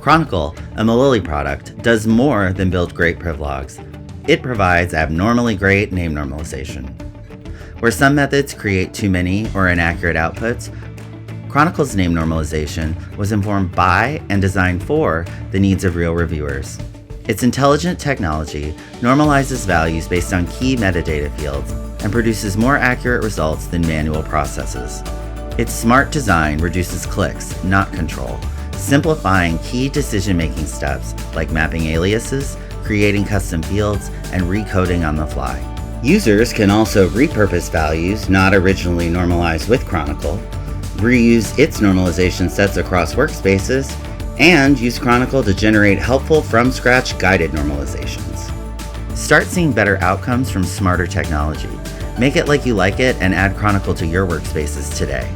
Chronicle, a Milyli product, does more than build great privlogs. It provides abnormally great name normalization. Where some methods create too many or inaccurate outputs, Chronicle's name normalization was informed by and designed for the needs of real reviewers. Its intelligent technology normalizes values based on key metadata fields and produces more accurate results than manual processes. Its smart design reduces clicks, not control, simplifying key decision-making steps like mapping aliases, creating custom fields, and recoding on the fly. Users can also repurpose values not originally normalized with Chronicle, reuse its normalization sets across workspaces, and use Chronicle to generate helpful from-scratch guided normalizations. Start seeing better outcomes from smarter technology. Make it like you like it and add Chronicle to your workspaces today.